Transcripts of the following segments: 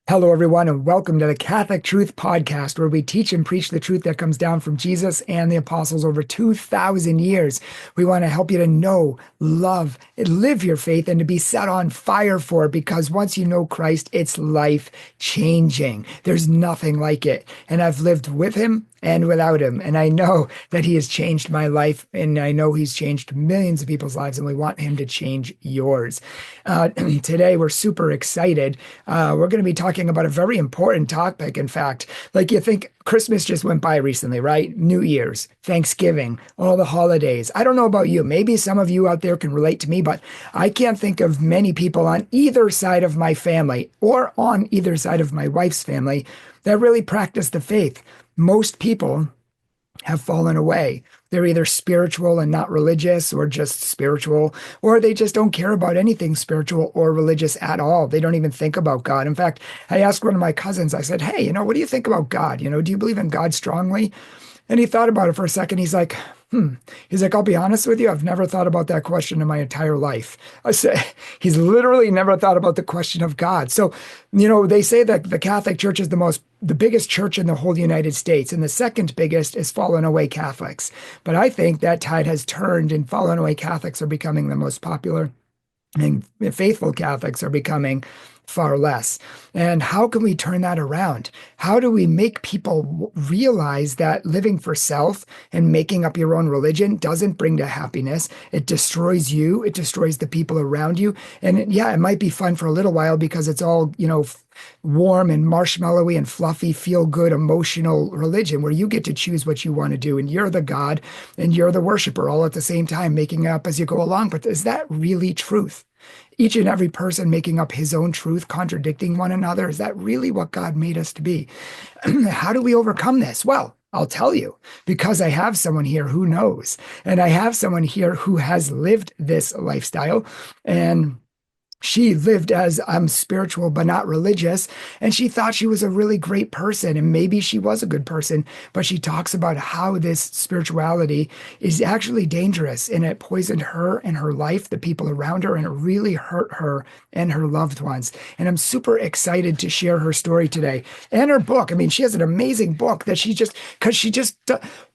Hello, everyone, and welcome to the Catholic Truth Podcast, where we teach and preach the truth that comes down from Jesus and the apostles over 2,000 years. We want to help you to know, love, and live your faith and to be set on fire for it because once you know Christ, it's life changing. There's nothing like it. And I've lived with him and without him. And I know that he has changed my life, and I know he's changed millions of people's lives, and we want him to change yours. Today, we're super excited. We're going to be talking about a very important topic. In fact, like you think Christmas just went by recently, right? New Year's, Thanksgiving, all the holidays. I don't know about you. Maybe some of you out there can relate to me, but I can't think of many people on either side of my family or on either side of my wife's family that really practice the faith. Most people have fallen away. They're either spiritual and not religious, or just spiritual, or they just don't care about anything spiritual or religious at all. They don't even think about God. In fact, I asked one of my cousins, I said, "Hey, what do you think about God? Do you believe in God strongly?" And he thought about it for a second. He's like, hmm. He's like, "I'll be honest with you. I've never thought about that question in my entire life." I said, he's literally never thought about the question of God. So, they say that the Catholic Church is the biggest church in the whole United States, and the second biggest is fallen away Catholics. But I think that tide has turned, and fallen away Catholics are becoming the most popular, and faithful Catholics are becoming far less. And how can we turn that around? How do we make people realize that living for self and making up your own religion doesn't bring to happiness? It destroys you. It destroys the people around you. And yeah, it might be fun for a little while because it's all, warm and marshmallowy and fluffy, feel good, emotional religion where you get to choose what you want to do. And you're the God and you're the worshiper all at the same time, making it up as you go along. But is that really truth? Each and every person making up his own truth, contradicting one another. Is that really what God made us to be? How do we overcome this? Well, I'll tell you, because I have someone here who knows, and I have someone here who has lived this lifestyle. And she lived as I'm spiritual but not religious, and she thought she was a really great person, and maybe she was a good person, but she talks about how this spirituality is actually dangerous, and it poisoned her and her life, the people around her, and it really hurt her and her loved ones. And I'm super excited to share her story today and her book. I mean, she has an amazing book that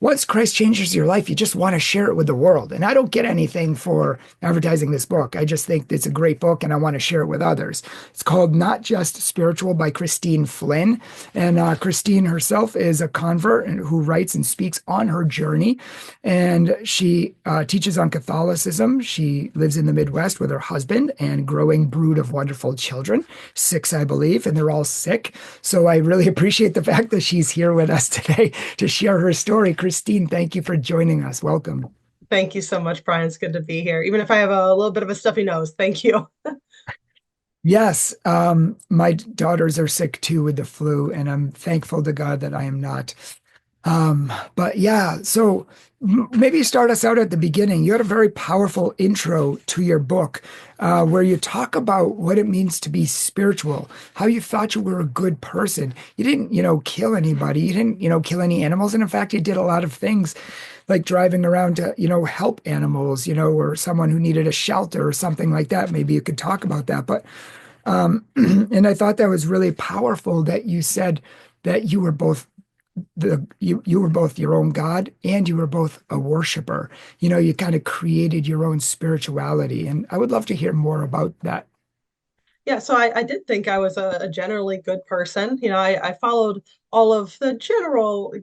once Christ changes your life, you just want to share it with the world. And I don't get anything for advertising this book. I just think it's a great book, and I want to share it with others. It's called Not Just Spiritual by Christine Flynn. And Christine herself is a convert and who writes and speaks on her journey. And she teaches on Catholicism. She lives in the Midwest with her husband and growing brood of wonderful children, 6, I believe, and they're all sick. So I really appreciate the fact that she's here with us today to share her story. Christine, thank you for joining us. Welcome. Thank you so much, Brian. It's good to be here. Even if I have a little bit of a stuffy nose, thank you. Yes, my daughters are sick too with the flu, and I'm thankful to God that I am not. But yeah, so maybe start us out at the beginning. You had a very powerful intro to your book, where you talk about what it means to be spiritual, how you thought you were a good person. You didn't, kill anybody. You didn't, kill any animals. And in fact, you did a lot of things like driving around to, help animals, or someone who needed a shelter or something like that. Maybe you could talk about that. But, and I thought that was really powerful that you said that you were both you were both your own God and you were both a worshiper. You kind of created your own spirituality. And I would love to hear more about that. Yeah, so I did think I was a generally good person. I followed all of the general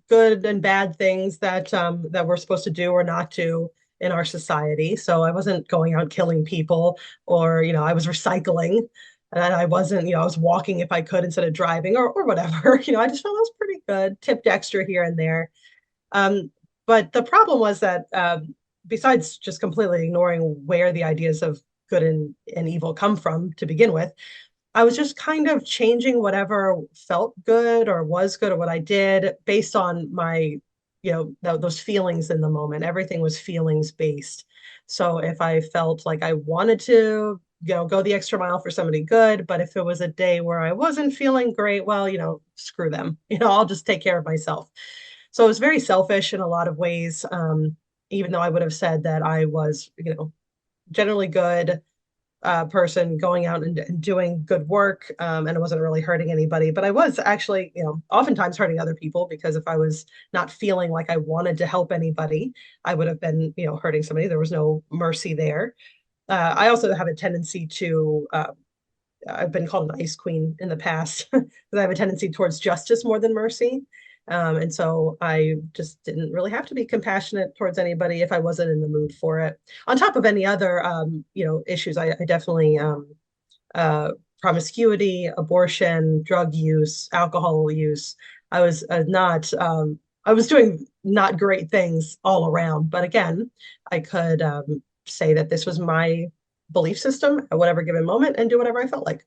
good and bad things that we're supposed to do or not do in our society. So I wasn't going out killing people, or I was recycling, and I wasn't, I was walking if I could instead of driving, or whatever. I just felt I was pretty good, tipped extra here and there. Um, but the problem was that besides just completely ignoring where the ideas of good and evil come from to begin with, I was just kind of changing whatever felt good or was good or what I did based on my, those feelings in the moment. Everything was feelings based. So if I felt like I wanted to, go the extra mile for somebody good, but if it was a day where I wasn't feeling great, well, screw them. I'll just take care of myself. So it was very selfish in a lot of ways. Even though I would have said that I was, generally good, person going out and doing good work, and I wasn't really hurting anybody. But I was actually, oftentimes hurting other people because if I was not feeling like I wanted to help anybody, I would have been, hurting somebody. There was no mercy there. I also have a tendency to I've been called an ice queen in the past because I have a tendency towards justice more than mercy. And so I just didn't really have to be compassionate towards anybody if I wasn't in the mood for it. On top of any other, issues, I definitely, uh, promiscuity, abortion, drug use, alcohol use. I was not, I was doing not great things all around. But again, I could say that this was my belief system at whatever given moment and do whatever I felt like.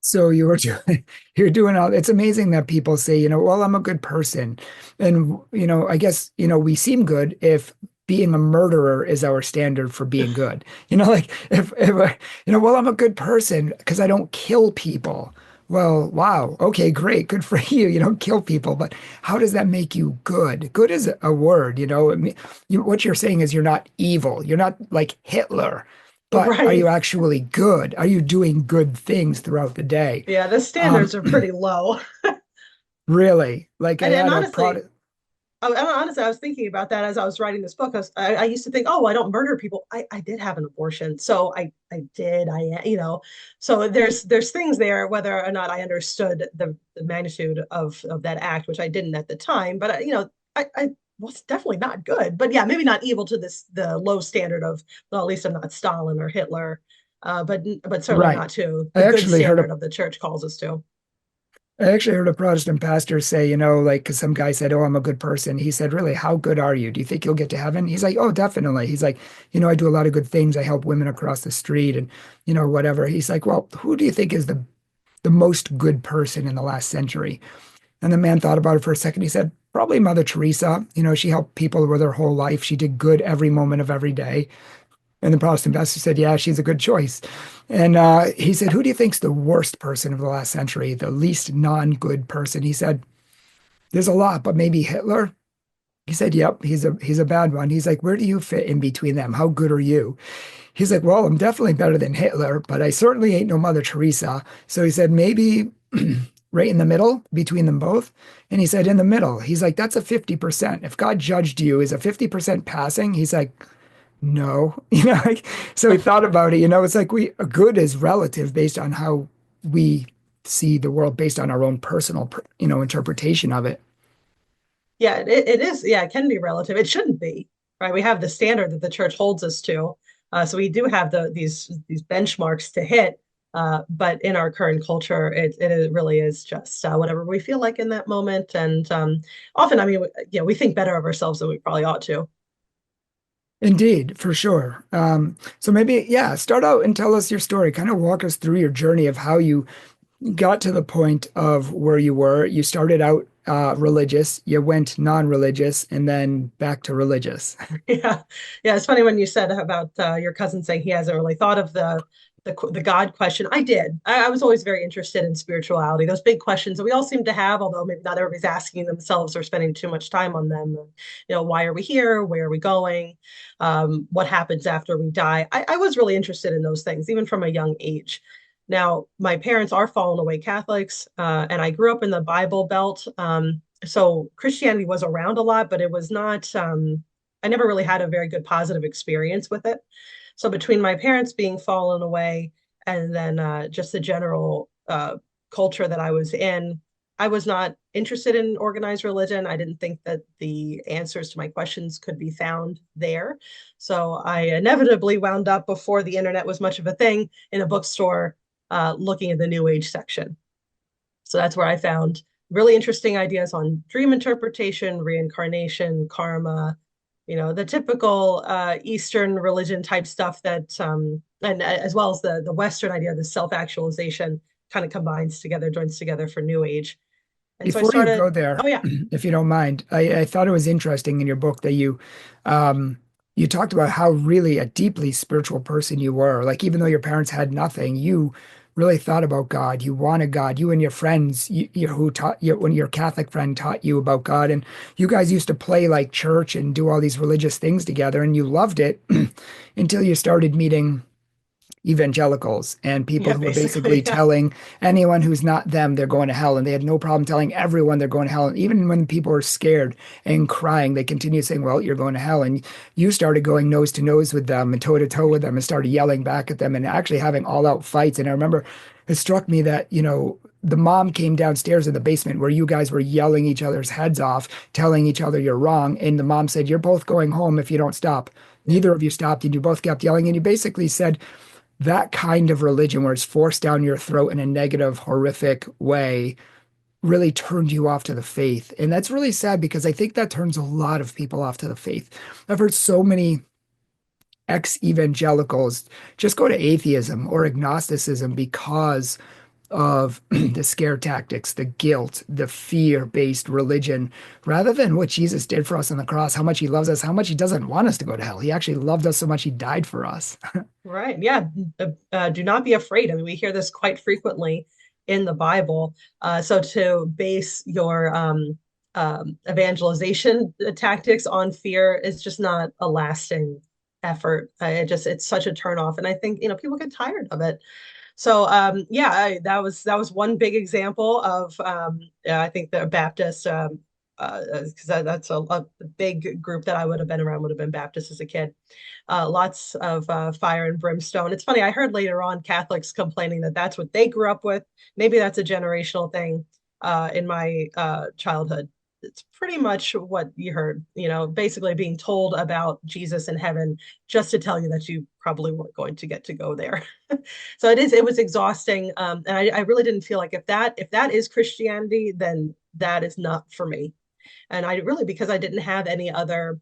So you were doing, you're doing all, it's amazing that people say, well, I'm a good person. And, I guess, we seem good if being a murderer is our standard for being good. Like if well, I'm a good person because I don't kill people. Well, wow. Okay, great. Good for you. You don't kill people, but how does that make you good? Good is a word, I mean, what you're saying is you're not evil. You're not like Hitler. But are you Right. actually good? Are you doing good things throughout the day? Yeah, the Um, standards are pretty low. really, like I And had a honestly, product. I was thinking about that as I was writing this book. I used to think, oh, I don't murder people. I did have an abortion, so I did. So there's things there, whether or not I understood the magnitude of that act, which I didn't at the time. But I was definitely not good. But yeah, maybe not evil to the low standard of, well, at least I'm not Stalin or Hitler, but certainly Right. not to I the good actually heard a standard of the church calls us to. I actually heard a Protestant pastor say, like, because some guy said, "Oh, I'm a good person." He said, "Really, how good are you? Do you think you'll get to heaven?" He's like, "Oh, definitely." He's like, "I do a lot of good things. I help women across the street, and whatever." He's like, "Well, who do you think is the most good person in the last century?" And the man thought about it for a second. He said, "Probably Mother Teresa. She helped people with her whole life. She did good every moment of every day." And the Protestant pastor said, "Yeah, she's a good choice." And he said, "Who do you think's the worst person of the last century, the least non-good person?" He said, "There's a lot, but maybe Hitler." He said, "Yep, he's a bad one." He's like, "Where do you fit in between them? How good are you?" He's like, "Well, I'm definitely better than Hitler, but I certainly ain't no Mother Teresa." So he said, "Maybe right in the middle between them both." And he said, "In the middle." He's like, "That's a 50%. If God judged you, is a 50% passing?" He's like, "No." Like, so he thought about it, it's like good is relative based on how we see the world based on our own personal, interpretation of it. Yeah, it is. Yeah, it can be relative. It shouldn't be, right? We have the standard that the church holds us to. So we do have these benchmarks to hit. But in our current culture, it really is just whatever we feel like in that moment. And often, I mean, we think better of ourselves than we probably ought to. Indeed, for sure. So maybe, yeah, start out and tell us your story. Kind of walk us through your journey of how you got to the point of where you were. You started out religious, you went non-religious, and then back to religious. Yeah, yeah. It's funny when you said about your cousin saying he hasn't really thought of the God question. I did. I was always very interested in spirituality, those big questions that we all seem to have, although maybe not everybody's asking themselves or spending too much time on them. Why are we here? Where are we going? What happens after we die? I was really interested in those things, even from a young age. Now, my parents are fallen away Catholics, and I grew up in the Bible Belt. So Christianity was around a lot, but it was not. I never really had a very good positive experience with it. So between my parents being fallen away and then just the general culture that I was in, I was not interested in organized religion. I didn't think that the answers to my questions could be found there. So I inevitably wound up before the internet was much of a thing in a bookstore looking at the New Age section. So that's where I found really interesting ideas on dream interpretation, reincarnation, karma, the typical Eastern religion type stuff that, and as well as the Western idea of the self actualization kind of combines together, joins together for New Age. And so I Before you started, go there, oh, yeah. if you don't mind, I thought it was interesting in your book that um, you talked about how really a deeply spiritual person you were. Like even though your parents had nothing, you really thought about God. You wanted God. You and your friends, who taught you when your Catholic friend taught you about God, and you guys used to play like church and do all these religious things together, and you loved it until you started meeting evangelicals and people Yeah, who were basically basically. Yeah. telling anyone who's not them they're going to hell, and they had no problem telling everyone they're going to hell. And even when people were scared and crying, they continued saying, well, you're going to hell. And you started going nose to nose with them and toe to toe with them and started yelling back at them and actually having all out fights. And I remember it struck me that, the mom came downstairs in the basement where you guys were yelling each other's heads off, telling each other you're wrong. And the mom said, you're both going home if you don't stop. Yeah. Neither of you stopped, and you both kept yelling. And you basically said that kind of religion where it's forced down your throat in a negative, horrific way really turned you off to the faith. And that's really sad because I think that turns a lot of people off to the faith. I've heard so many ex-evangelicals just go to atheism or agnosticism because of the scare tactics, the guilt, the fear-based religion, rather than what Jesus did for us on the cross, how much he loves us, how much he doesn't want us to go to hell. He actually loved us so much he died for us. Right. Yeah. Do not be afraid. I mean, we hear this quite frequently in the Bible. So to base your evangelization tactics on fear is just not a lasting effort. It's such a turnoff. And I think, people get tired of it. So yeah, that was one big example of yeah, I think the Baptist because that's a big group that I would have been around would have been Baptist as a kid. Lots of fire and brimstone. It's funny, I heard later on Catholics complaining that that's what they grew up with. Maybe that's a generational thing in my childhood. It's pretty much what you heard, basically being told about Jesus in heaven just to tell you that you probably weren't going to get to go there. So it was exhausting. And I really didn't feel like if that is Christianity, then that is not for me. And I really, because I didn't have any other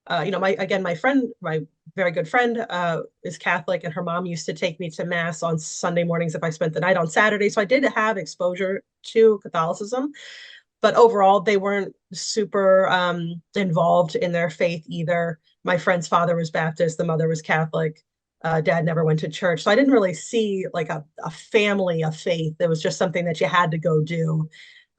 my friend, my very good friend, is Catholic, and her mom used to take me to mass on Sunday mornings if I spent the night on Saturday. So I did have exposure to Catholicism, but overall, they weren't super involved in their faith either. My friend's father was Baptist, the mother was Catholic. Dad never went to church. So I didn't really see like a family of faith. It was just something that you had to go do.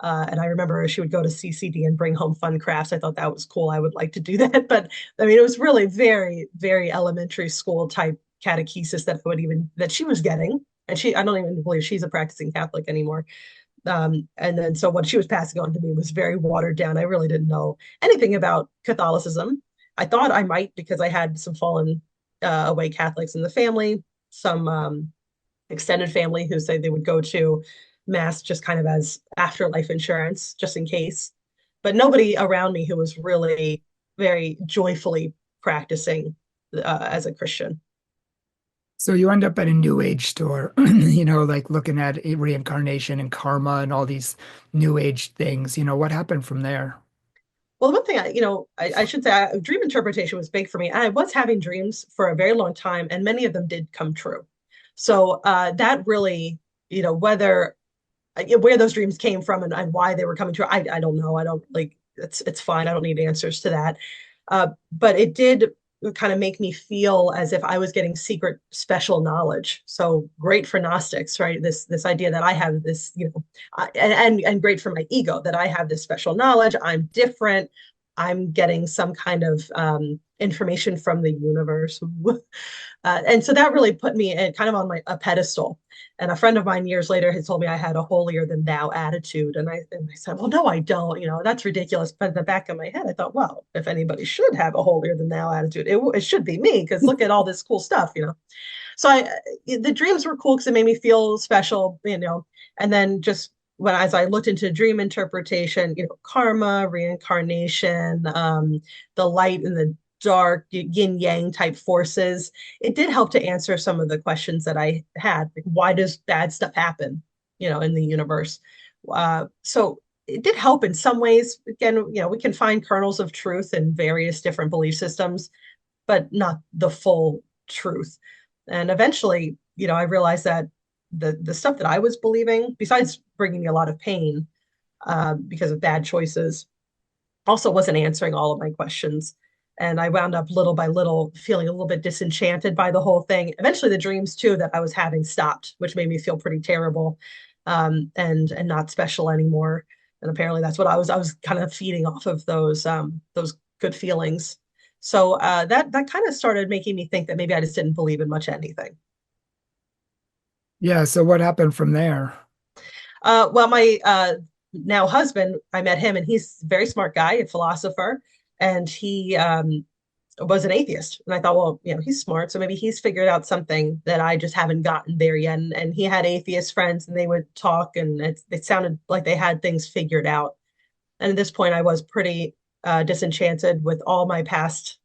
And I remember she would go to CCD and bring home fun crafts. I thought that was cool. I would like to do that. But I mean, it was really very, very elementary school type catechesis that she was getting. And I don't even believe she's a practicing Catholic anymore. And then so what she was passing on to me was very watered down. I really didn't know anything about Catholicism. I thought I might because I had some fallen away Catholics in the family, some extended family who say they would go to mass just kind of as afterlife insurance, just in case. But nobody around me who was really very joyfully practicing as a Christian. So you end up at a new age store, like looking at reincarnation and karma and all these new age things. What happened from there? Well, the one thing I should say, dream interpretation was big for me. I was having dreams for a very long time, and many of them did come true. So that really, whether where those dreams came from and why they were coming true, I don't know. I don't like it's fine. I don't need answers to that. But it did kind of make me feel as if I was getting secret special knowledge. So great for Gnostics, right? This idea that I have this, and great for my ego that I have this special knowledge. I'm different. I'm getting some kind of information from the universe. And so that really put me in, kind of on a pedestal. And a friend of mine years later had told me I had a holier than thou attitude. And I said, well, no, I don't. That's ridiculous. But in the back of my head, I thought, well, if anybody should have a holier than thou attitude, it should be me because look at all this cool stuff. So the dreams were cool because it made me feel special. And then just as I looked into dream interpretation, karma, reincarnation, the light and the dark, yin yang type forces, it did help to answer some of the questions that I had. Like, why does bad stuff happen, in the universe? So it did help in some ways. Again, we can find kernels of truth in various different belief systems, but not the full truth. And eventually, I realized that the stuff that I was believing, besides bringing me a lot of pain because of bad choices, also wasn't answering all of my questions. And I wound up little by little feeling a little bit disenchanted by the whole thing. Eventually, the dreams too that I was having stopped, which made me feel pretty terrible and not special anymore. And apparently, that's what I was kind of feeding off of those good feelings. So that kind of started making me think that maybe I just didn't believe in much anything. Yeah. So what happened from there? Well, my now husband, I met him, and he's a very smart guy, a philosopher, and he was an atheist. And I thought, well, he's smart, so maybe he's figured out something that I just haven't gotten there yet. And he had atheist friends, and they would talk, and it sounded like they had things figured out. And at this point, I was pretty disenchanted with all my past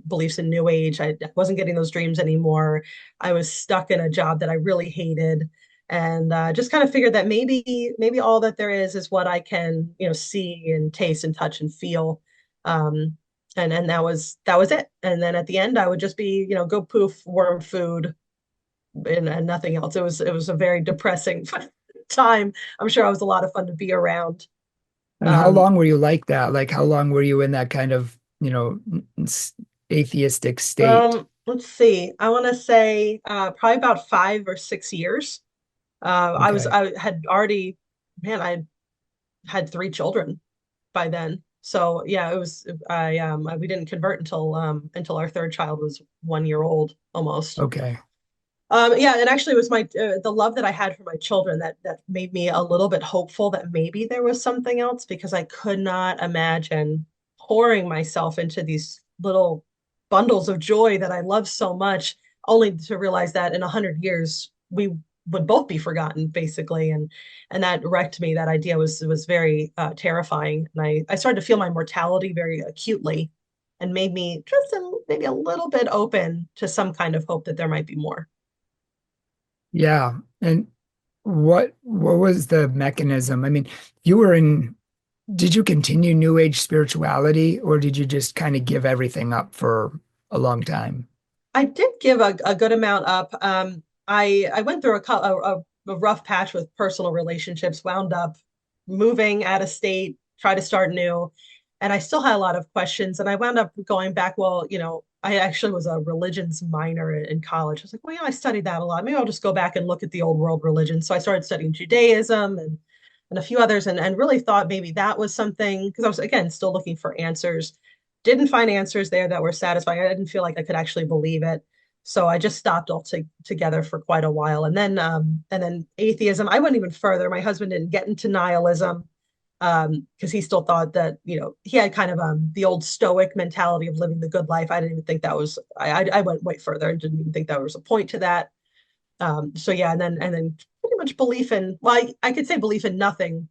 beliefs in New Age. I wasn't getting those dreams anymore. I was stuck in a job that I really hated, and just kind of figured that maybe all that there is what I can, see and taste and touch and feel. And that was it. And then at the end, I would just be, go poof, worm food, and nothing else. It was a very depressing time. I'm sure I was a lot of fun to be around. And how Um, long were you like that? Like, how long were you in that kind of, atheistic state? let's see. I want to say probably about 5 or 6 years. Okay. I had already, man, I had 3 children by then. So yeah, it was we didn't convert until our third child was 1 year old almost. Okay. Yeah, and actually, it was my the love that I had for my children that made me a little bit hopeful that maybe there was something else, because I could not imagine pouring myself into these little bundles of joy that I love so much, only to realize that in 100 years we would both be forgotten, basically, and that wrecked me. That idea was very terrifying, and I started to feel my mortality very acutely, and made me just maybe a little bit open to some kind of hope that there might be more. Yeah. And what was the mechanism? I mean, you were in, did you continue New Age spirituality or did you just kind of give everything up for a long time? I did give a good amount up. I went through a rough patch with personal relationships, wound up moving out of state, try to start new, and I still had a lot of questions. And I wound up going back. Well, I actually was a religions minor in college. I was like, well, I studied that a lot. Maybe I'll just go back and look at the old world religions. So I started studying Judaism and a few others, and really thought maybe that was something, because I was, again, still looking for answers. Didn't find answers there that were satisfying. I didn't feel like I could actually believe it. So I just stopped together for quite a while. And then atheism, I went even further. My husband didn't get into nihilism, because he still thought that, he had kind of the old stoic mentality of living the good life. I didn't even think that was, I went way further and didn't even think there was a point to that. So yeah, and then pretty much belief in, well, I could say belief in nothing.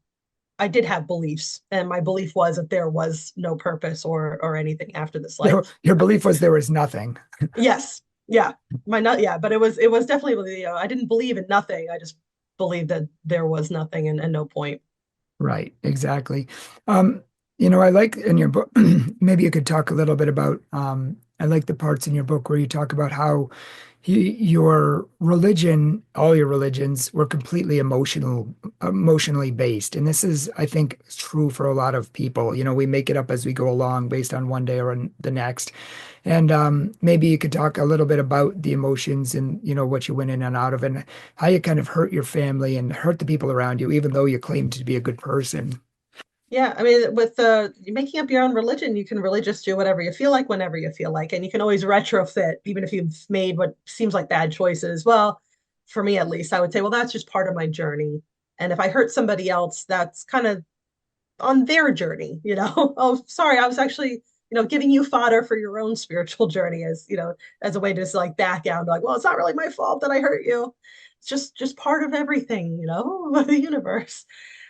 I did have beliefs, and my belief was that there was no purpose or anything after this life. Your belief was there was nothing. Yes, yeah, my not yeah, but it was definitely, I didn't believe in nothing. I just believed that there was nothing, and no point. Right, exactly. Um, I like in your book, maybe you could talk a little bit about, I like the parts in your book where you talk about how your religion, all your religions were completely emotionally based. And this is, I think, true for a lot of people. We make it up as we go along based on one day or the next. And maybe you could talk a little bit about the emotions and, what you went in and out of and how you kind of hurt your family and hurt the people around you, even though you claim to be a good person. Yeah, I mean, with making up your own religion, you can really just do whatever you feel like whenever you feel like, and you can always retrofit, even if you've made what seems like bad choices. Well, for me at least, I would say, well, that's just part of my journey. And if I hurt somebody else, that's kind of on their journey. Oh, sorry, I was actually, giving you fodder for your own spiritual journey, as a way to just like back out and be like, well, it's not really my fault that I hurt you. It's just part of everything, of the universe.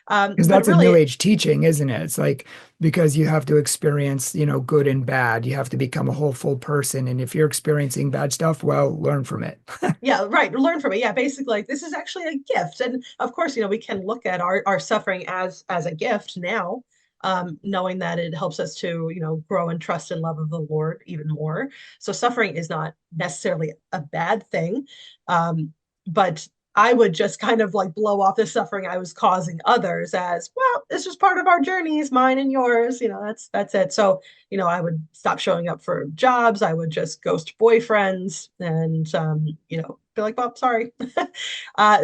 Because But that's a new really, age teaching, isn't it? It's like because you have to experience, good and bad. You have to become a whole full person. And if you're experiencing bad stuff, well, learn from it. yeah, right, learn from it. Yeah, basically, like, this is actually a gift. And of course, we can look at our suffering as a gift now, knowing that it helps us to, grow in trust and love of the Lord even more. So suffering is not necessarily a bad thing. But I would just kind of like blow off the suffering I was causing others as, well, it's just part of our journeys, mine and yours. That's it. So, I would stop showing up for jobs. I would just ghost boyfriends, and, be like, well, sorry.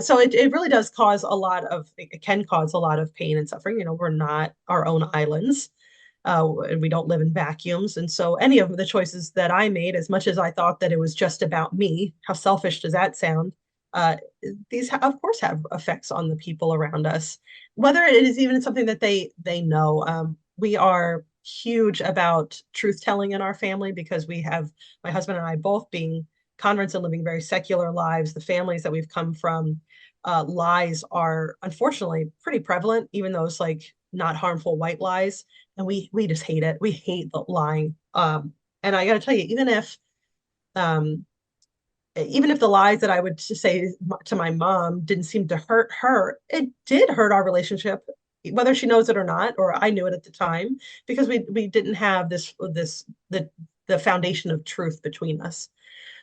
So it really does cause a lot of, it can cause a lot of pain and suffering. We're not our own islands. And we don't live in vacuums. And so any of the choices that I made, as much as I thought that it was just about me, how selfish does that sound? uh, these of course have effects on the people around us, whether it is even something that they know. We are huge about truth telling in our family because we have my husband and I both being converts and living very secular lives. The families that we've come from, lies are unfortunately pretty prevalent, even those like not harmful white lies, and we just hate it. We hate the lying. And I got to tell you, um, even if the lies that I would say to my mom didn't seem to hurt her, it did hurt our relationship, whether she knows it or not, or I knew it at the time, because we didn't have the foundation of truth between us.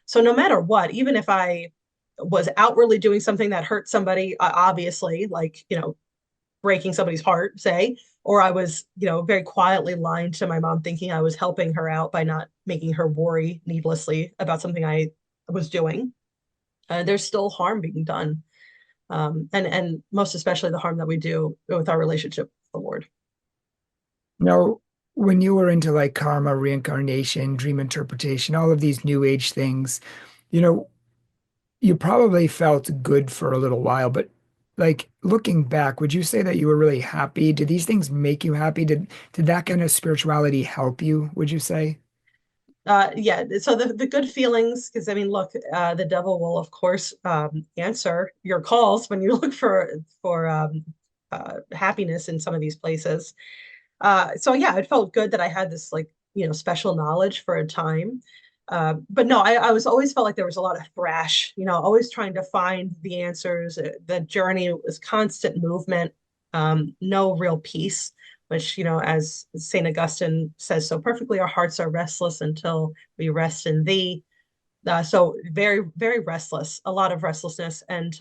So no matter what, even if I was outwardly doing something that hurt somebody, obviously, like, breaking somebody's heart, say, or I was, very quietly lying to my mom, thinking I was helping her out by not making her worry needlessly about something I was doing. There's still harm being done, and most especially the harm that we do with our relationship with the Lord. Now, when you were into like karma, reincarnation, dream interpretation, all of these new age things, you know, you probably felt good for a little while, but like looking back, would you say that you were really happy? Did these things make you happy? Did that kind of spirituality help you, would you say? Yeah, so the good feelings, because I mean, look, the devil will of course answer your calls when you look for happiness in some of these places. So yeah, it felt good that I had this like, special knowledge for a time. But no, I was always felt like there was a lot of thrash, always trying to find the answers. The journey was constant movement, no real peace, which, as St. Augustine says so perfectly, our hearts are restless until we rest in thee. So very, very restless, a lot of restlessness. And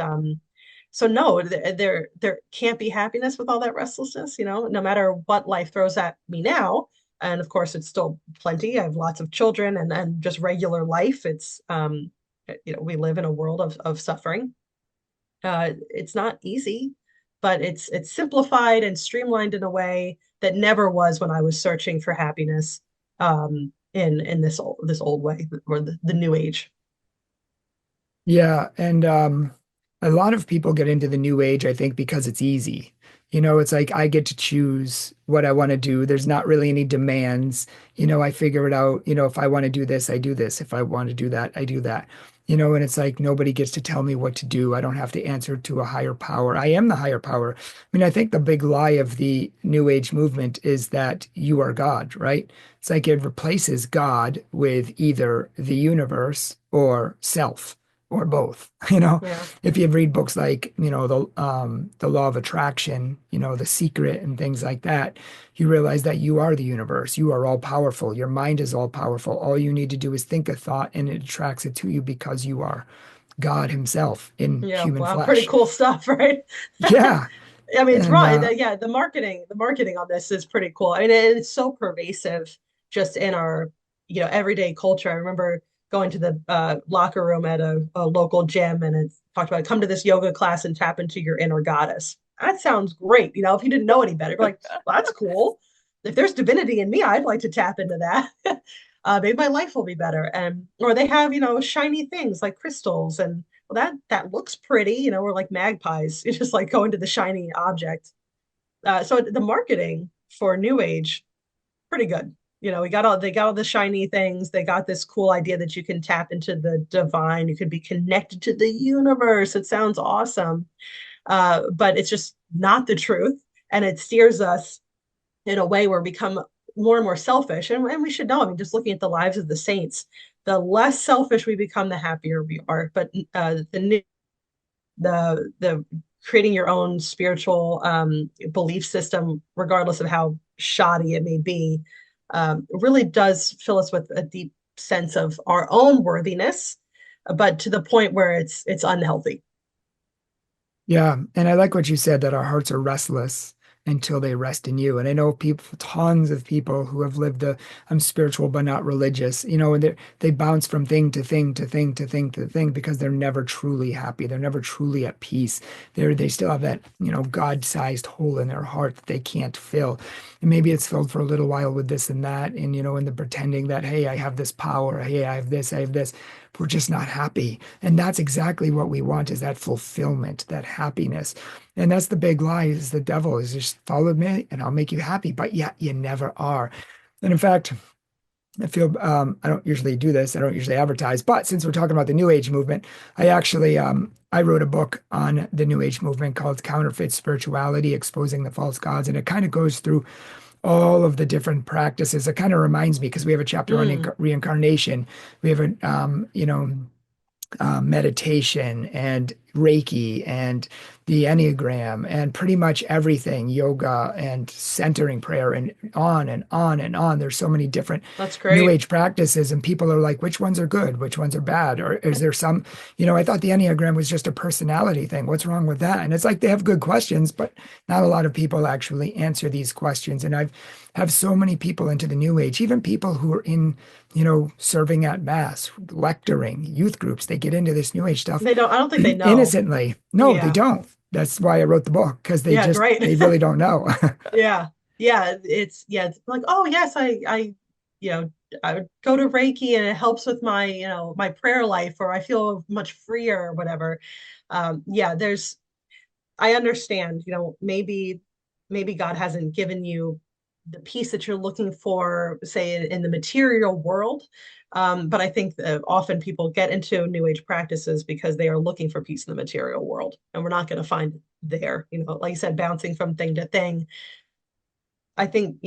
so no, there can't be happiness with all that restlessness, no matter what life throws at me now. And of course, it's still plenty. I have lots of children and just regular life. It's we live in a world of suffering. It's not easy, but it's simplified and streamlined in a way that never was when I was searching for happiness, in this old way, or the new age. Yeah, and a lot of people get into the new age, I think, because it's easy. It's like I get to choose what I want to do. There's not really any demands. I figure it out. If I want to do this, I do this. If I want to do that, I do that. And it's like nobody gets to tell me what to do. I don't have to answer to a higher power. I am the higher power. I mean, I think the big lie of the new age movement is that you are God, right? It's like it replaces God with either the universe or self or both. Yeah. If you read books like, the Law of Attraction, The Secret and things like that, you realize that you are the universe. You are all powerful. Your mind is all powerful. All you need to do is think a thought and it attracts it to you because you are God himself in Yeah, human wow, pretty flesh. cool stuff, right? Yeah. I mean, it's And right. Yeah, the marketing on this is pretty cool. I mean, it's so pervasive just in our, everyday culture. I remember going to the locker room at a local gym, and it talked about come to this yoga class and tap into your inner goddess. That sounds great. If you didn't know any better, you're like, well, that's cool. If there's divinity in me, I'd like to tap into that. Maybe my life will be better. And or they have, shiny things like crystals, and well, that looks pretty. We're like magpies. It's just like going to the shiny object. So the marketing for New Age, pretty good. They got all the shiny things. They got this cool idea that you can tap into the divine. You can be connected to the universe. It sounds awesome, but it's just not the truth, and it steers us in a way where we become more and more selfish. And we should know. I mean, just looking at the lives of the saints, the less selfish we become, the happier we are. But the creating your own spiritual belief system, regardless of how shoddy it may be, really does fill us with a deep sense of our own worthiness, but to the point where it's unhealthy. yeah, and I like what you said that our hearts are restless. until they rest in you. And I know people, tons of people who have lived the I'm spiritual but not religious, and they bounce from thing to thing to thing to thing to thing because they're never truly happy. They're never truly at peace. They still have that, God-sized hole in their heart that they can't fill. And maybe it's filled for a little while with this and that, and in the pretending that, hey, I have this power, hey, I have this, I have this. We're just not happy. And that's exactly what we want, is that fulfillment, that happiness. And that's the big lie, is the devil is just follow me and I'll make you happy. But yet you never are. And in fact, I feel I don't usually do this. I don't usually advertise, but since we're talking about the New Age movement, I actually I wrote a book on the New Age movement called Counterfeit Spirituality, Exposing the False Gods, and it kind of goes through all of the different practices. It kind of reminds me, because we have a chapter on Mm, reincarnation, we have a meditation and Reiki and the Enneagram and pretty much everything, yoga and centering prayer and on and on and on. There's so many different that's New great. Age practices, and people are like, which ones are good? Which ones are bad? Or is there I thought the Enneagram was just a personality thing. What's wrong with that? And it's like they have good questions, but not a lot of people actually answer these questions. And I've have so many people into the New Age, even people who are in serving at mass, lecturing, youth groups. They get into this New Age stuff I don't think they know. innocently. No, they Yeah. don't. That's why I wrote the book, because Yeah, great. they really don't know. Yeah. Yeah, it's like, oh yes, you know, I would go to Reiki and it helps with my, my prayer life, or I feel much freer or whatever. Yeah, I understand, maybe God hasn't given you the peace that you're looking for, say in the material world. But I think that often people get into New Age practices because they are looking for peace in the material world, and we're not going to find it there. Like you said, bouncing from thing to thing. I think,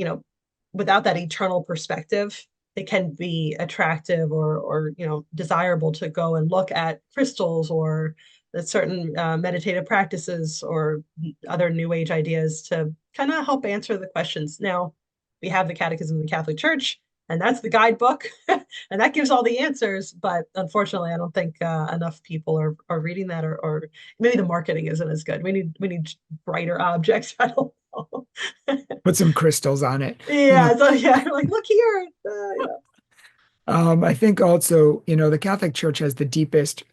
without that eternal perspective, it can be attractive or desirable to go and look at crystals or the certain meditative practices or other New Age ideas to kind of help answer the questions. Now, we have the Catechism of the Catholic Church, and that's the guidebook, and that gives all the answers. But unfortunately, I don't think enough people are reading that, or maybe the marketing isn't as good. We need brighter objects. I don't know. Put some crystals on it. You know, Yeah, so yeah, like look here. I think also, the Catholic Church has the deepest,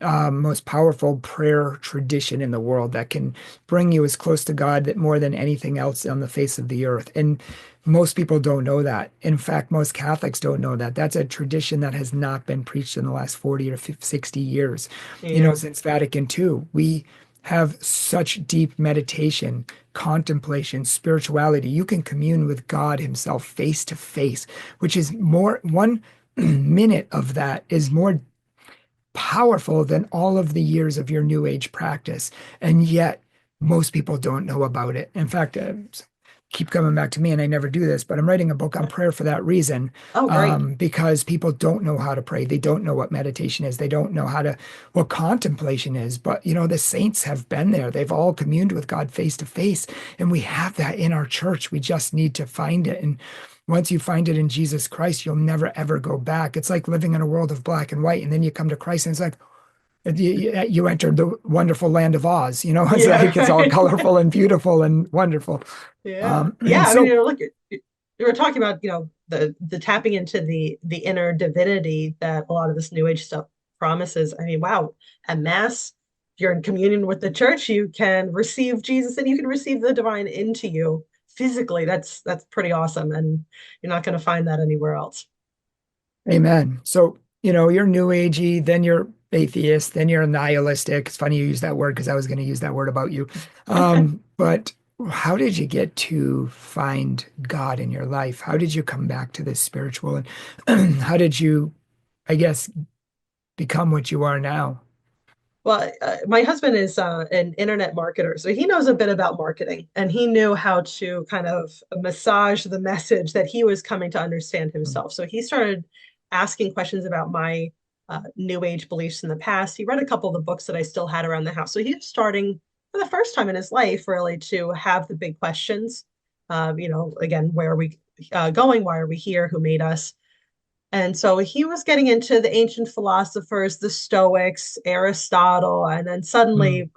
most powerful prayer tradition in the world that can bring you as close to God that more than anything else on the face of the earth. And most people don't know that. In fact, most Catholics don't know that. That's a tradition that has not been preached in the last 40 or 50, 60 years, Yeah. since Vatican II. We have such deep meditation, contemplation, spirituality. You can commune with God Himself face to face, which is more one minute of that is more powerful than all of the years of your New Age practice. And yet, most people don't know about it. In fact, keep coming back to me, and I never do this, but I'm writing a book on prayer for that reason, Oh, great. because people don't know how to pray. They don't know what meditation is. They don't know what contemplation is. But, the saints have been there. They've all communed with God face to face. And we have that in our church. We just need to find it. And once you find it in Jesus Christ, you'll never, ever go back. It's like living in a world of black and white. And then you come to Christ and it's like, you entered the wonderful land of Oz. It's Yeah, like it's all right. colorful and beautiful and wonderful. Yeah. Yeah. I mean, So, look, you were talking about, the tapping into the inner divinity that a lot of this New Age stuff promises. I mean, wow, at Mass, if you're in communion with the church, you can receive Jesus and you can receive the divine into you physically. That's pretty awesome. And you're not going to find that anywhere else. amen. So, you're new agey, then you're atheist, then you're nihilistic. It's funny you use that word because I was going to use that word about you. But how did you get to find God in your life? How did you come back to this spiritual, and how did you, I guess, become what you are now? Well, my husband is an internet marketer, so he knows a bit about marketing, and he knew how to kind of massage the message that he was coming to understand himself. So he started asking questions about my New Age beliefs in the past. He read a couple of the books that I still had around the house. So he was starting for the first time in his life, really, to have the big questions. Again, where are we going? Why are we here? Who made us? And so he was getting into the ancient philosophers, the Stoics, Aristotle, and then Mm. suddenly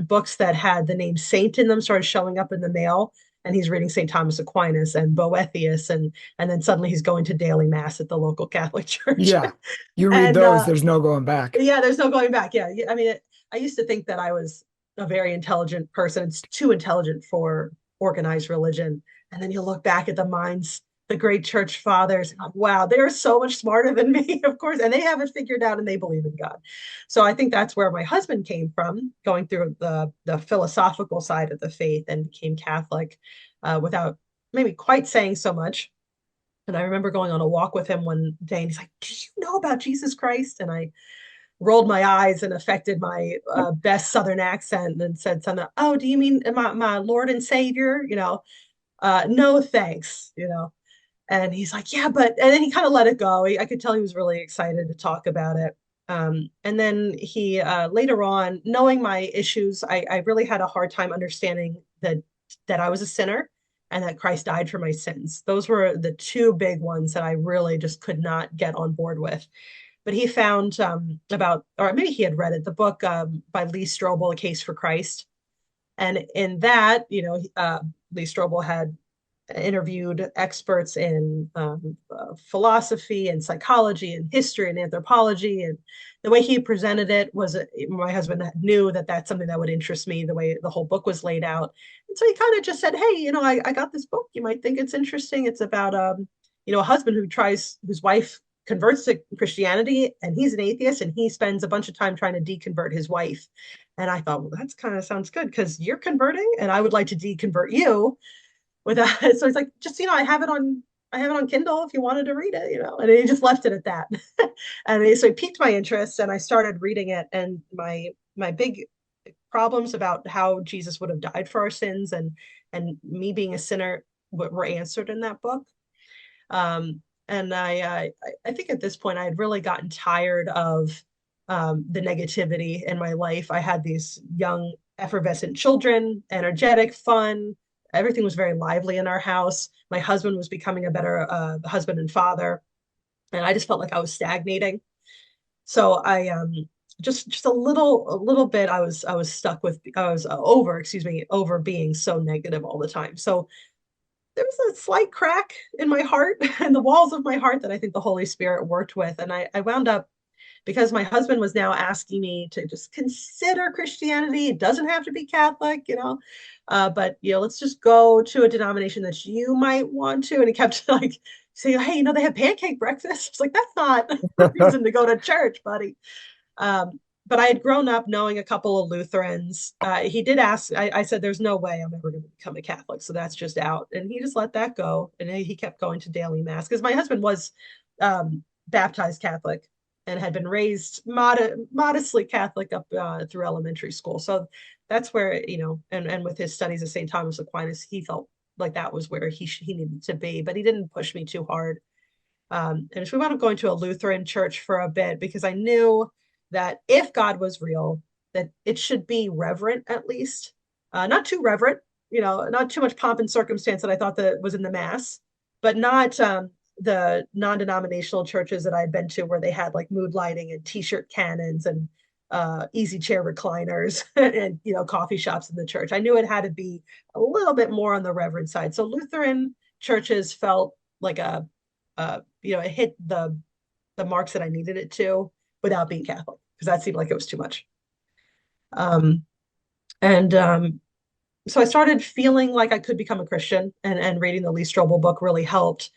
books that had the name Saint in them started showing up in the mail. And he's reading St. Thomas Aquinas and Boethius, and then suddenly he's going to daily mass at the local Catholic church. Yeah. You read And those, there's no going back. yeah, there's no going back. Yeah, I mean, I used to think that I was a very intelligent person. It's too intelligent for organized religion. And then you look back at the minds, the great church fathers. And wow, they're so much smarter than me, of course, and they have it figured out and they believe in God. So I think that's where my husband came from, going through the philosophical side of the faith and became Catholic without maybe quite saying so much. And I remember going on a walk with him one day, and he's like, "Do you know about Jesus Christ?" And I rolled my eyes and affected my best Southern accent and said something. Oh, do you mean my Lord and Savior? No, thanks. And he's like, yeah, but, and then he kind of let it go. I could tell he was really excited to talk about it. And then he later on, knowing my issues, I really had a hard time understanding that I was a sinner and that Christ died for my sins. Those were the two big ones that I really just could not get on board with. But he found about, or maybe he had read it, the book by Lee Strobel, A Case for Christ. And in that, Lee Strobel had interviewed experts in philosophy and psychology and history and anthropology. And the way he presented it was my husband knew that that's something that would interest me, the way the whole book was laid out. And so he kind of just said, hey, I got this book. You might think it's interesting. It's about, a husband whose wife converts to Christianity and he's an atheist and he spends a bunch of time trying to deconvert his wife. And I thought, well, that's kind of sounds good because you're converting and I would like to deconvert you with that. So it's like, just, I have it on Kindle if you wanted to read it, and he just left it at that. So it piqued my interest and I started reading it. And my big problems about how Jesus would have died for our sins and me being a sinner were answered in that book. And I think at this point I had really gotten tired of the negativity in my life. I had these young, effervescent children, energetic, fun. Everything was very lively in our house. My husband was becoming a better husband and father, and I just felt like I was stagnating. So I just a little bit I was stuck with I was over excuse me over being so negative all the time. So there was a slight crack in my heart and the walls of my heart that I think the Holy Spirit worked with. And I wound up, because my husband was now asking me to just consider Christianity. It doesn't have to be Catholic, but let's just go to a denomination that you might want to. And he kept like saying, hey, they have pancake breakfast. It's like, that's not a reason to go to church, buddy. But I had grown up knowing a couple of Lutherans. He did ask, I said, there's no way I'm ever going to become a Catholic. So that's just out. And he just let that go. And he kept going to daily mass because my husband was baptized Catholic and had been raised modestly Catholic up through elementary school. So that's where, and with his studies of St. Thomas Aquinas, he felt like that was where he needed to be, but he didn't push me too hard. And so we wound up going to a Lutheran church for a bit because I knew that if God was real, that it should be reverent at least, not too reverent, not too much pomp and circumstance that I thought that was in the mass, but not the non-denominational churches that I'd been to where they had like mood lighting and t-shirt cannons and easy chair recliners and coffee shops in the church. I knew it had to be a little bit more on the reverent side. So Lutheran churches felt like it hit the marks that I needed it to without being Catholic because that seemed like it was too much. Um, and So I started feeling like I could become a Christian, and reading the Lee Strobel book really helped.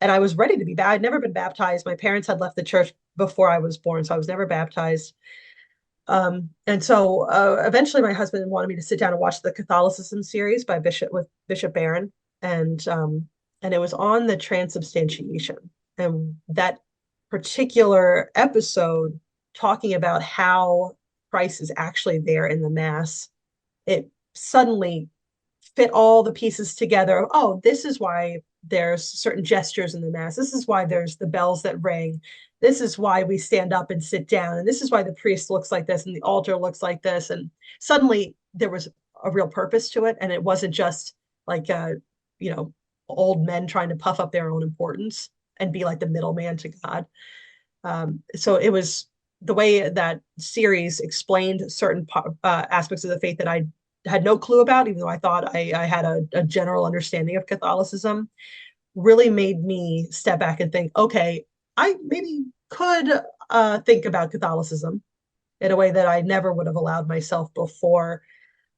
And I was ready to be baptized. I'd never been baptized. My parents had left the church before I was born, so I was never baptized. And so eventually my husband wanted me to sit down and watch the Catholicism series by Bishop Barron. And it was on the transubstantiation. And that particular episode talking about how Christ is actually there in the Mass, it suddenly fit all the pieces together. Oh, this is why there's certain gestures in the Mass. This is why there's the bells that ring. This is why we stand up and sit down. And this is why the priest looks like this and the altar looks like this. And suddenly there was a real purpose to it. And it wasn't just like, you know, old men trying to puff up their own importance. and be like the middleman to God. So it was the way that series explained certain aspects of the faith that I had no clue about, even though I thought I had a general understanding of Catholicism, really made me step back and think, okay, I maybe could think about Catholicism in a way that I never would have allowed myself before.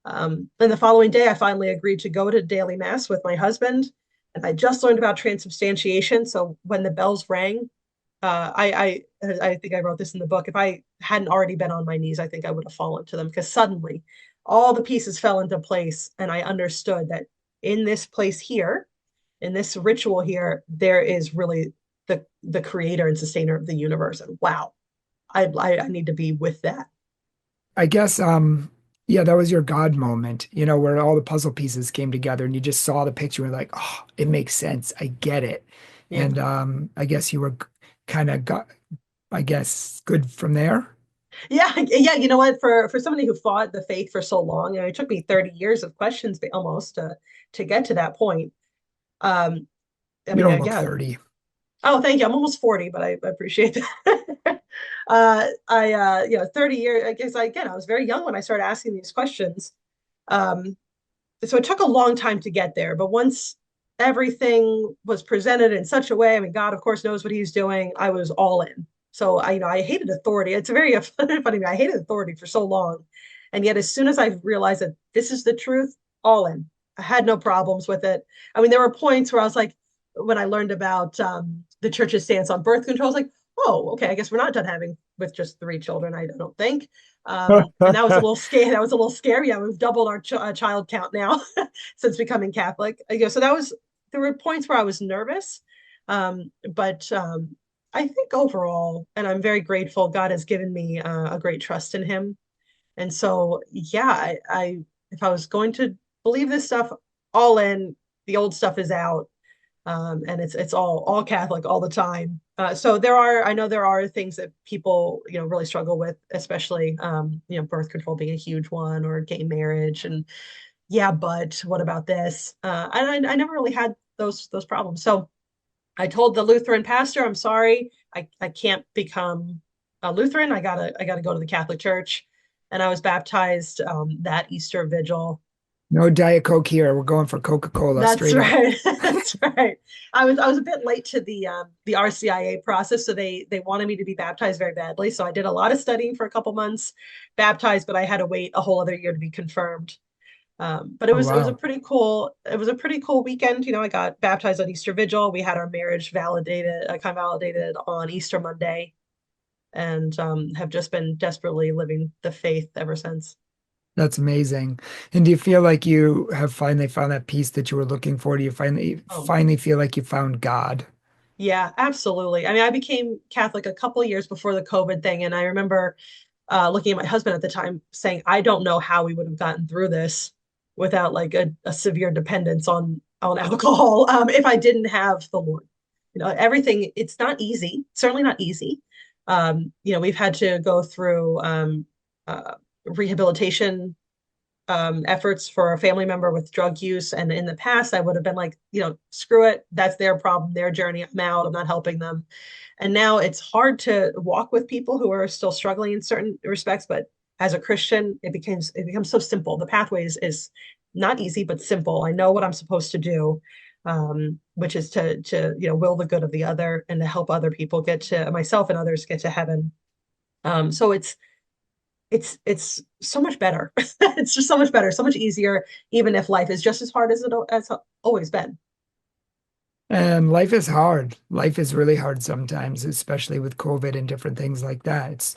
And the following day, I finally agreed to go to daily mass with my husband. And I just learned about transubstantiation. So when the bells rang, I think I wrote this in the book. If I hadn't already been on my knees, I think I would have fallen to them because suddenly all the pieces fell into place, and I understood that in this place here, in this ritual here, there is really the creator and sustainer of the universe. And wow, I need to be with that. I guess, yeah, that was your God moment, where all the puzzle pieces came together and you just saw the picture and like, oh, it makes sense. I get it. Yeah. And I guess you were kind of got, I guess, good from there. Yeah. You know what? For somebody who fought the faith for so long, it took me 30 years of questions almost to get to that point. Um, I You mean, don't look yeah. 30. Oh, thank you. I'm almost 40, but I appreciate that. 30 years, I guess again, I was very young when I started asking these questions. Um, so it took a long time to get there, but once everything was presented in such a way, I mean, God, of course, knows what he's doing. I was all in. So I hated authority. It's a very funny. I hated authority for so long. And yet, as soon as I realized that this is the truth, all in. I had no problems with it. I mean, there were points where I was like, when I learned about the church's stance on birth control, I was like, oh, okay, I guess we're not done having with just 3 children, I don't think. And that was a little scary. That was a little scary. Yeah, we've doubled our child count now since becoming Catholic. So there were points where I was nervous, but I think overall, and I'm very grateful, God has given me a great trust in Him. And so, yeah, if I was going to believe this stuff, all in, the old stuff is out, and it's all Catholic all the time. So I know there are things that people really struggle with, especially birth control being a huge one, or gay marriage, and yeah, but what about this? And I never really had those problems. So I told the Lutheran pastor, I'm sorry, I can't become a Lutheran. I gotta go to the Catholic Church, and I was baptized that Easter Vigil. No Diet Coke here. We're going for Coca-Cola That's straight up. right. That's right. I was a bit late to the RCIA process, so they wanted me to be baptized very badly. So I did a lot of studying for a couple months, baptized, but I had to wait a whole other year to be confirmed. But it Oh, was a wow. pretty cool weekend. I got baptized on Easter Vigil. We had our marriage validated, kind of validated on Easter Monday, and have just been desperately living the faith ever since. That's amazing. And do you feel like you have finally found that peace that you were looking for? Do you Oh, finally feel like you found God? yeah, absolutely. I mean, I became Catholic a couple years before the COVID thing, and I remember looking at my husband at the time saying, I don't know how we would have gotten through this without like a severe dependence on alcohol if I didn't have the Lord. Everything, it's not easy, certainly not easy. We've had to go through uh, rehabilitation efforts for a family member with drug use. And in the past, I would have been like, screw it. That's their problem, their journey. I'm out. I'm not helping them. And now it's hard to walk with people who are still struggling in certain respects. But as a Christian, it becomes so simple. The pathway is not easy, but simple. I know what I'm supposed to do, which is to will the good of the other and to help other people get to myself and others get to heaven. So it's so much better. It's just so much better, so much easier, even if life is just as hard as it has always been. And life is hard. Life is really hard sometimes, especially with COVID and different things like that. It's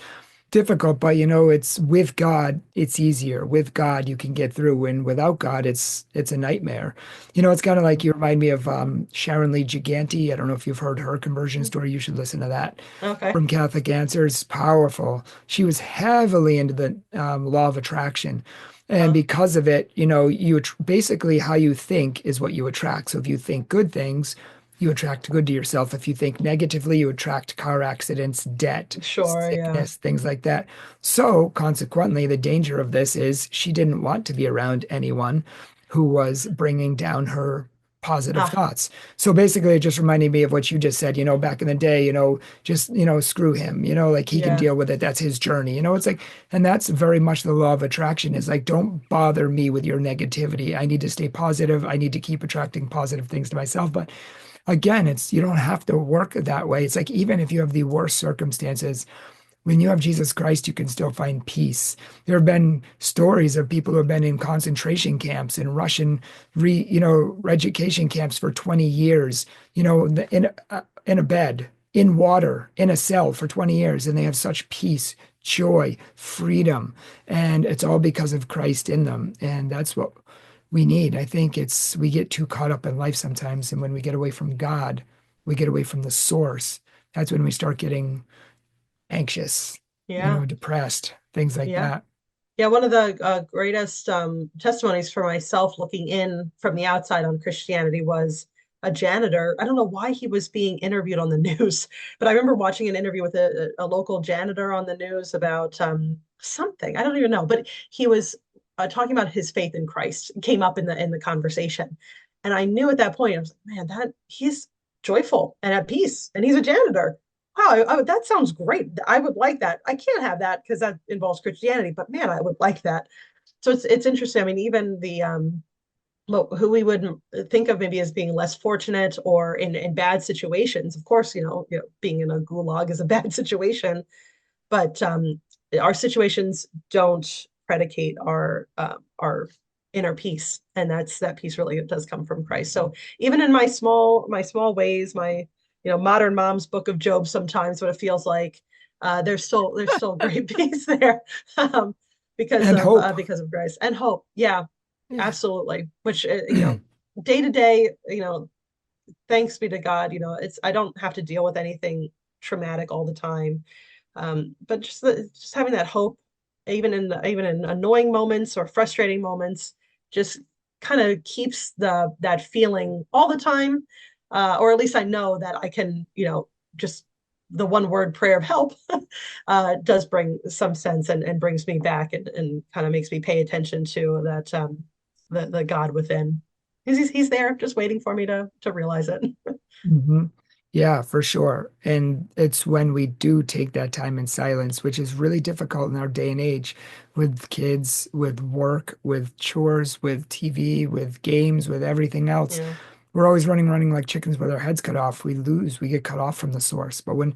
difficult, but it's with God, it's easier. With God, you can get through, and without God, it's a nightmare. It's kind of like you remind me of Sharon Lee Giganti. I don't know if you've heard her conversion story. You should listen to that Okay. from Catholic Answers. Powerful. She was heavily into the law of attraction. And Uh, because of it, basically how you think is what you attract. So if you think good things, you attract good to yourself. If you think negatively, you attract car accidents, debt, sure, yeah. sickness, things like that. So consequently, the danger of this is she didn't want to be around anyone who was bringing down her positive Ah, thoughts. So basically, it just reminded me of what you just said, back in the day, just, screw him, like he can yeah, deal with it. That's his journey. It's like, and that's very much the law of attraction is like, don't bother me with your negativity. I need to stay positive. I need to keep attracting positive things to myself. But again, you don't have to work that way. It's like, even if you have the worst circumstances, when you have Jesus Christ, you can still find peace. There have been stories of people who have been in concentration camps and Russian re-education camps for 20 years, in a bed, in water, in a cell for 20 years, and they have such peace, joy, freedom, and it's all because of Christ in them. And that's what we need. I think we get too caught up in life sometimes, and when we get away from God, we get away from the source. That's when we start getting anxious, yeah, depressed, things like yeah. that. Yeah, one of the greatest testimonies for myself looking in from the outside on Christianity was a janitor. I don't know why he was being interviewed on the news, but I remember watching an interview with a local janitor on the news about something. I don't even know, but he was talking about his faith in Christ. It came up in the conversation, and I knew at that point I was like, man, that he's joyful and at peace, and he's a janitor. Wow, that sounds great. I would like that. I can't have that because that involves Christianity, but man, I would like that. So it's interesting. I mean, even the well, who we would think of maybe as being less fortunate or in bad situations. Of course, being in a gulag is a bad situation, but our situations don't predicate our inner peace, and that peace really does come from Christ. So even in my small ways, my modern mom's book of Job, sometimes what it feels like, there's still great peace there, um, And hope. because of Christ and hope. Yeah, Yeah. absolutely. Which day to day, thanks be to God, it's I don't have to deal with anything traumatic all the time. But just having that hope, even in annoying moments or frustrating moments, just kind of keeps that feeling all the time, or at least I know that I can, just the one word prayer of help does bring some sense and brings me back and kind of makes me pay attention to that the God within. He's there just waiting for me to realize it. hmm Yeah, for sure. And it's when we do take that time in silence, which is really difficult in our day and age with kids, with work, with chores, with TV, with games, with everything else. Yeah. We're always running like chickens with our heads cut off. We get cut off from the source. But when,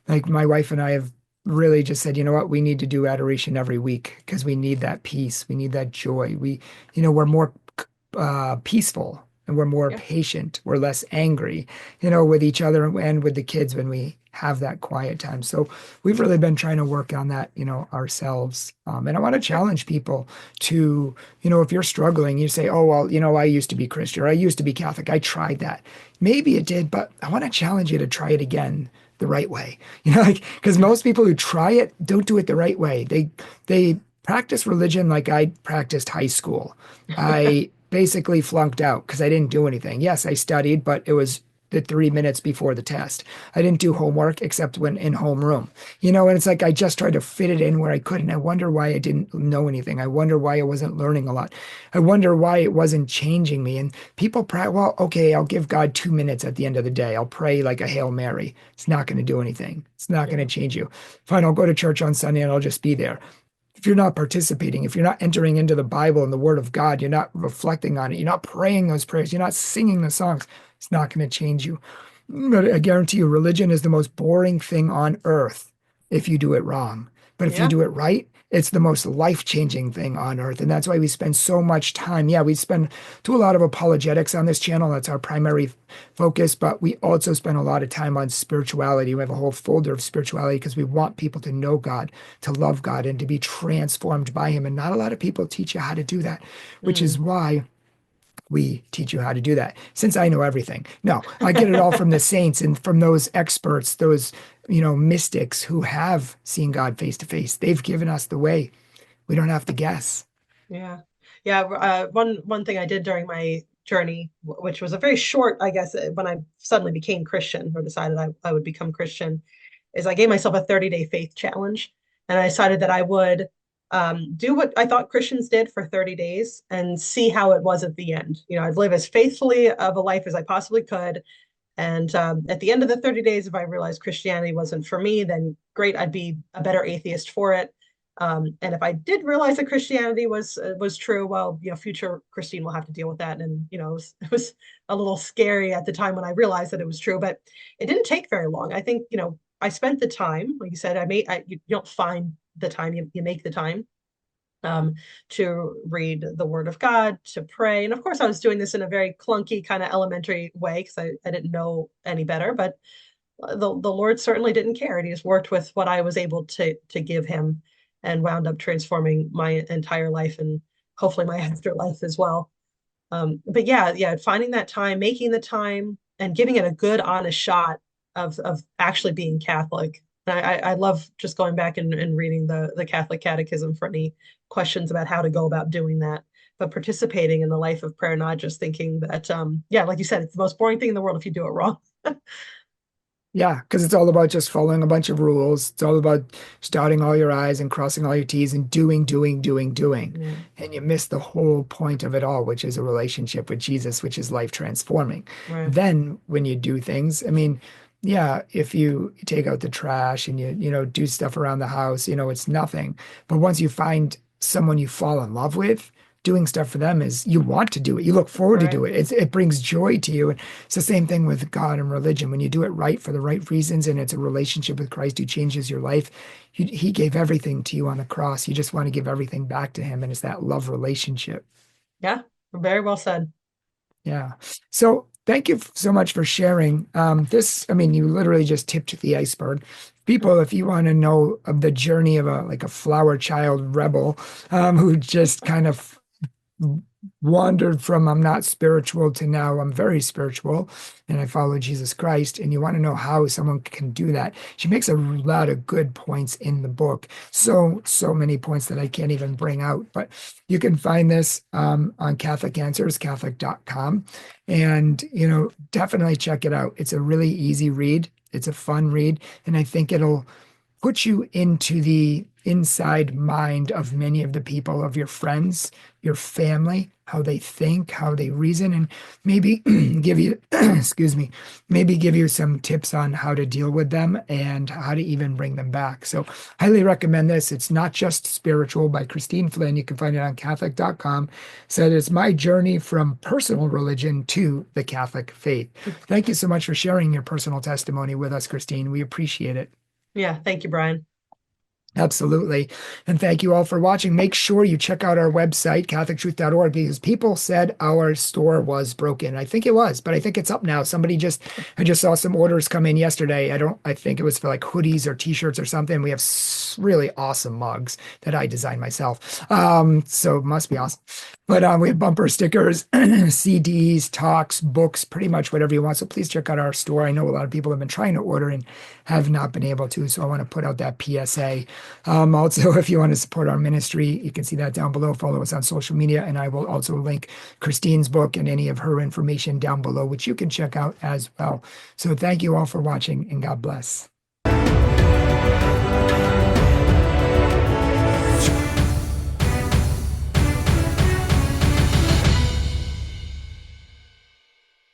like, my wife and I have really just said, you know what, we need to do adoration every week because we need that peace. We need that joy. We're more peaceful and we're more Yeah. patient. We're less angry, with each other and with the kids when we have that quiet time. So we've really been trying to work on that, ourselves. And I want to Sure. challenge people to, if you're struggling, you say, oh, well, I used to be Christian or I used to be Catholic. I tried that. Maybe it did, but I want to challenge you to try it again the right way. Like, because most people who try it don't do it the right way. They practice religion like I practiced high school. I basically flunked out because I didn't do anything. Yes, I studied, but it was the 3 minutes before the test. I didn't do homework except when in homeroom. And it's like I just tried to fit it in where I could. And I wonder why I didn't know anything. I wonder why I wasn't learning a lot. I wonder why it wasn't changing me. And people pray, well, okay, I'll give God 2 minutes at the end of the day. I'll pray like a Hail Mary. It's not going to do anything. It's not going Yeah. to change you. Fine, I'll go to church on Sunday and I'll just be there. If you're not participating, if you're not entering into the Bible and the Word of God, you're not reflecting on it, you're not praying those prayers, you're not singing the songs, it's not going to change you. But I guarantee you, religion is the most boring thing on earth if you do it wrong. But if you Yeah. do it right, it's the most life-changing thing on earth. And that's why we spend so much time. Yeah, we do a lot of apologetics on this channel. That's our primary focus, but we also spend a lot of time on spirituality. We have a whole folder of spirituality because we want people to know God, to love God, and to be transformed by Him. And not a lot of people teach you how to do that, which is Mm. why we teach you how to do that. Since I know everything. No, I get it all from the saints and from those experts, those, mystics who have seen God face to face. They've given us the way. We don't have to guess. Yeah. Yeah. One thing I did during my journey, which was a very short, I guess, when I suddenly became Christian or decided I would become Christian, is I gave myself a 30-day faith challenge. And I decided that I would do what I thought Christians did for 30 days and see how it was at the end. I'd live as faithfully of a life as I possibly could. And at the end of the 30 days, if I realized Christianity wasn't for me, then great, I'd be a better atheist for it. And if I did realize that Christianity was true, well, future Christine will have to deal with that. And it was a little scary at the time when I realized that it was true, but it didn't take very long. I think I spent the time, like you said, you don't find the time, you make the time um, to read the Word of God, to pray. And of course, I was doing this in a very clunky kind of elementary way because I didn't know any better. But the Lord certainly didn't care. And he just worked with what I was able to give him and wound up transforming my entire life and hopefully my afterlife as well. But yeah, finding that time, making the time, and giving it a good, honest shot of actually being Catholic. I love just going back and reading the Catholic Catechism for any questions about how to go about doing that. But participating in the life of prayer, not just thinking that, yeah, like you said, it's the most boring thing in the world if you do it wrong. Yeah, because it's all about just following a bunch of rules. It's all about just dotting all your I's and crossing all your T's and doing, doing, doing, doing. Yeah, And you miss the whole point of it all, which is a relationship with Jesus, which is life transforming. right. Then when you do things, I mean, yeah, if you take out the trash and you do stuff around the house, it's nothing. But once you find someone you fall in love with, doing stuff for them is you want to do it. You look forward to Right. do it. It brings joy to you. It's the same thing with God and religion. When you do it right for the right reasons and it's a relationship with Christ who changes your life, he gave everything to you on the cross. You just want to give everything back to him. And it's that love relationship. Yeah, very well said. Yeah. So thank you so much for sharing. I mean, you literally just tipped the iceberg. People, if you want to know of the journey of a flower child rebel, who just kind of wandered from I'm not spiritual to now I'm very spiritual and I follow Jesus Christ, and you want to know how someone can do that, she makes a lot of good points in the book. So many points that I can't even bring out, but you can find this on Catholic Answers, Catholic.com, and definitely check it out. It's a really easy read. It's a fun read, and I think it'll put you into the inside mind of many of the people of your friends, your family, how they think, how they reason, and maybe give you, excuse me, maybe give you some tips on how to deal with them and how to even bring them back. So highly recommend this. It's Not Just Spiritual by Christine Flynn. You can find it on Catholic.com. So it's my journey from personal religion to the Catholic faith. Thank you so much for sharing your personal testimony with us, Christine. We appreciate it. Yeah, thank you, Bryan. Absolutely. And thank you all for watching. Make sure you check out our website, catholictruth.org, because people said our store was broken. I think it was, but I think it's up now. I just saw some orders come in yesterday. I think it was for like hoodies or t-shirts or something. We have really awesome mugs that I designed myself. So it must be awesome. But we have bumper stickers, CDs, talks, books, pretty much whatever you want. So please check out our store. I know a lot of people have been trying to order and have not been able to. So I want to put out that PSA. Also, if you want to support our ministry, you can see that down below. Follow us on social media. And I will also link Christine's book and any of her information down below, which you can check out as well. So thank you all for watching, and God bless.